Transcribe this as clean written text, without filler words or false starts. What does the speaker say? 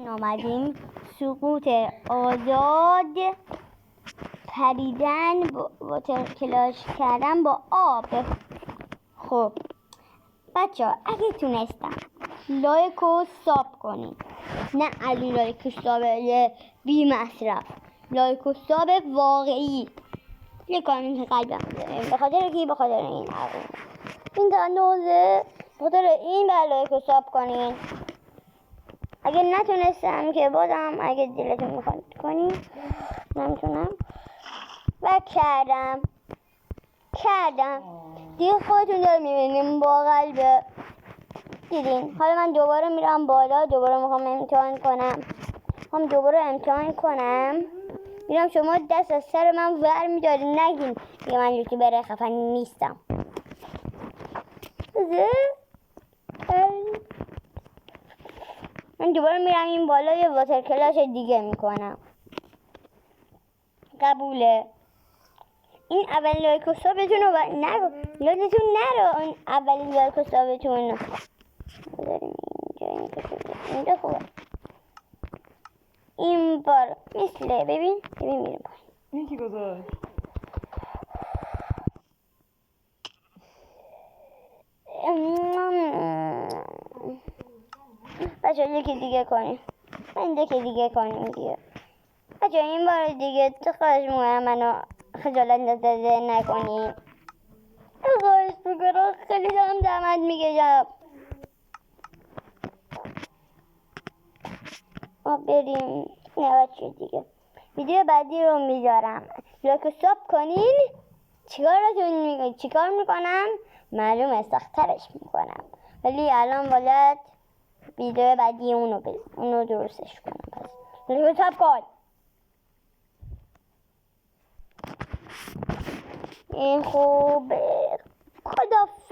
آمدیم سقوط آزاد، پریدن، واتر کلاش کردن با آب. خب بچه ها اگه تونستم لایک رو ساب کنین، نه از این لایک ساب بی مصرف، لایک و ساب واقعی، یه کامنت قلبم داریم به خاطر کی؟ به خاطر این تا نوزه، به خاطر این بر لایک و ساب کنین. اگه نتونستم که بازم اگه دلتون میخواد کنین، نمیتونم و کردم دیگه خودتون دار میبینیم با قلب دیدین. حالا من دوباره میرم بالا، دوباره میخوام امتحان کنم. میرم شما دست از سر من ور میدارین، نگین دیگه من یوتیوبر خفن نیستم. من دوباره میرم این بالا یه واتر کلاش دیگه میکنم. قبوله. این اولین لایک و سابتون رو یادتون نره اون اولین لایک و سابتون بذاریم اینجا خوبه. این بار مثله ببین میریم پایین. این کی گذاشت؟ بچه یکی دیگه کنیم. دیگه بچه این بار دیگه تو خواهش میکنم منو خجالت زده نکنی. خواهش میکنم، خیلی دارم زحمت میکشم. ما بریم. نه بچه دیگه ویدیو بعدی رو میذارم، لایک و ساب کنین. چیکار میکنم معلومه، سخت‌ترش میکنم، ولی الان باید ویدیو بعدی اونو درستش کنم. پس لایک و ساب کن. این خوبه. خدافظ.